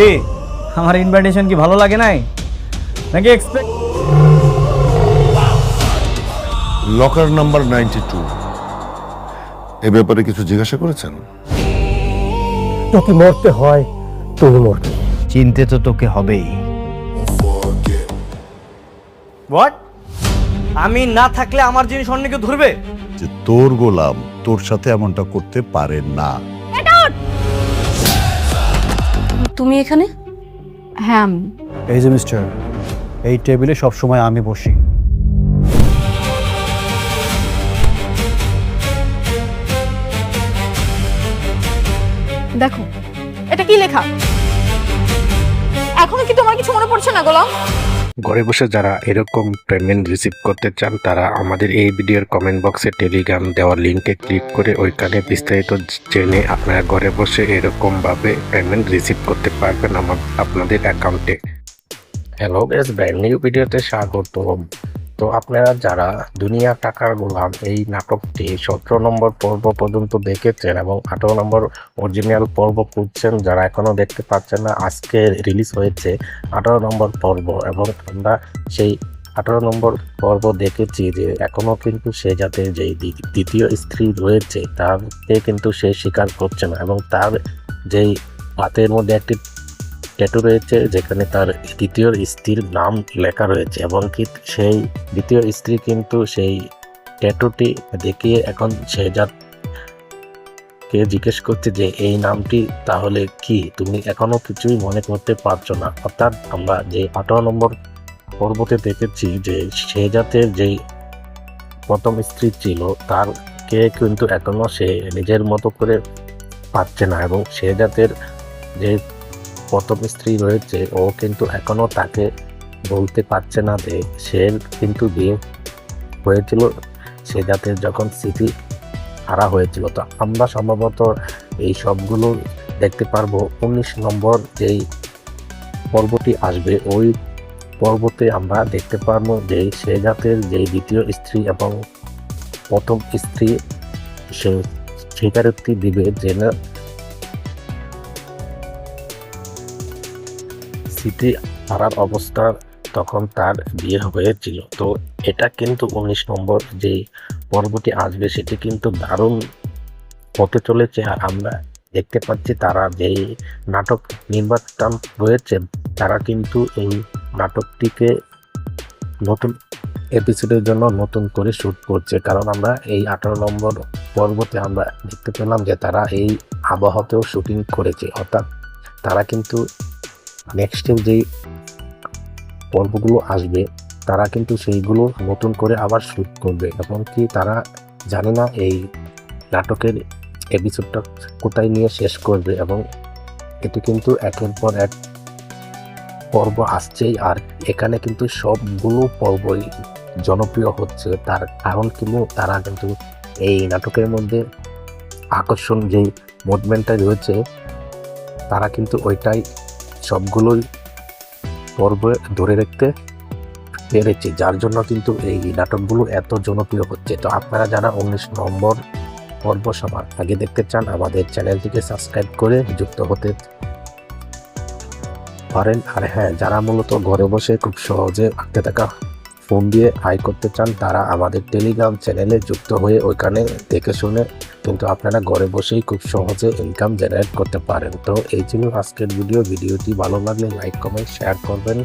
এ আমার ইনভাইটেশন কি ভালো লাগে নাই নাকি এক্সপেক্ট? লকার নাম্বার 92 এ ব্যাপারে কিছু জিজ্ঞাসা করেছেন? যদি মরতে হয় তুমি মরতে। চিনতে তো তোকে হবেই। হোয়াট? আমি না থাকলে আমার জিনিস অন্য কেউ ধরবে? যে তোর গোলাম তোর সাথে এমনটা করতে পারে না। তুমি এখানে? হ্যাঁ আমি। এই যে মিস্টার, এই টেবিলে সবসময় আমি বসি। দেখো এটা কি লেখা? এখনো কি তোমার কিছু মনে পড়ছে না গোলাম? ঘরে বসে যারা এরকম পেমেন্ট রিসিভ করতে চান তারা আমাদের এই ভিডিওর কমেন্ট বক্সে টেলিগ্রাম দেওয়ার লিঙ্কে ক্লিক করে ওইখানে বিস্তারিত জেনে আপনারা ঘরে বসে এরকমভাবে পেমেন্ট রিসিভ করতে পারবেন আপনাদের অ্যাকাউন্টে। হ্যালো বেশ, ব্র্যান্ড নিউ ভিডিওতে স্বাগত। তো আপনারা যারা দুনিয়া টাকার গোলাম এই নাটকটি 17 নম্বর পর্ব পর্যন্ত দেখেছেন এবং 18 নম্বর অরিজিনাল পর্ব খুঁজছেন, যারা এখনও দেখতে পাচ্ছেন না, আজকে রিলিজ হয়েছে 18 নম্বর পর্ব এবং আমরা সেই 18 নম্বর পর্ব দেখেছি যে এখনও কিন্তু সে যাতে যেই দ্বিতীয় স্ত্রী রয়েছে তাকে কিন্তু সে স্বীকার করছে না এবং তার যেই হাতের মধ্যে একটি ট্যাটু রয়েছে যেখানে তার দ্বিতীয় স্ত্রীর নাম লেখা রয়েছে এবং কি সেই দ্বিতীয় স্ত্রী কিন্তু সেই ট্যাটুটি দেখিয়ে এখন শেহজাদকে জিজ্ঞেস করছে যে এই নামটি তাহলে কি, তুমি এখনো কিছুই মনে করতে পারছো না। অর্থাৎ আমরা যে 18 নম্বর পর্বতে দেখেছি যে শেহজাদের যেই প্রথম স্ত্রী ছিল তারকে কিন্তু এখনো সে নিজের মতো করে পাচ্ছে না এবং শেহজাদের যে প্রথম স্ত্রী রয়েছে ও কিন্তু এখনো তাকে বলতে পারছে না যে সে কিন্তু বিয়ে হয়েছিল সে যাতে যখন স্মৃতি হারা হয়েছিল। তো আমরা সম্ভবত এই সবগুলো দেখতে পারবো 19 নম্বর যেই পর্বটি আসবে ওই পর্বতে আমরা দেখতে পারবো যে সে জাতের যেই দ্বিতীয় স্ত্রী এবং প্রথম স্ত্রী সে স্বীকারোক্তি দিবে যে না স্মৃতি হারার অবস্থা তখন তার বিয়ে হয়েছিল। তো এটা কিন্তু 19 নম্বর যে পর্বটি আসবে সেটি কিন্তু দারুণ হতে চলেছে। আর আমরা দেখতে পাচ্ছি তারা যেই নাটক নির্মাতা রয়েছে তারা কিন্তু এই নাটকটিকে নতুন এপিসোডের জন্য নতুন করে শ্যুট করছে, কারণ আমরা এই 18 নম্বর পর্বতে আমরা দেখতে পেলাম যে তারা এই আবহাওয়াতেও শুটিং করেছে। অর্থাৎ তারা কিন্তু নেক্সটের যেই পর্বগুলো আসবে তারা কিন্তু সেইগুলো নতুন করে আবার শ্যুট করবে এবং কি তারা জানে না এই নাটকের এপিসোডটা কোথায় নিয়ে শেষ করবে এবং এটি কিন্তু একের পর এক পর্ব আসছেই। আর এখানে কিন্তু সবগুলো পর্বই জনপ্রিয় হচ্ছে, তার কারণ কিন্তু তারা কিন্তু এই নাটকের মধ্যে আকর্ষণ যেই মুভমেন্টটা রয়েছে তারা কিন্তু ওইটাই সবগুলোই পর্ব ধরে রাখতে পেরেছে, যার জন্য কিন্তু এই নাটকগুলো এত জনপ্রিয় হচ্ছে। তো আপনারা যারা 19 নম্বর পর্ব সবার আগে দেখতে চান আমাদের চ্যানেলটিকে সাবস্ক্রাইব করে যুক্ত হতে পারেন। আর হ্যাঁ, যারা মূলত ঘরে বসে খুব সহজে হাতে থাকা ফোন দিয়ে আয় করতে চান তারা আমাদের টেলিগ্রাম চ্যানেলে যুক্ত হয়ে ওইখানে দেখে শুনে কিন্তু আপনারা ঘরে বসেই খুব সহজে ইনকাম জেনারেট করতে পারেন। তো এই ছিল আজকের ভিডিওটি ভালো লাগলে লাইক কমেন্ট শেয়ার করবেন।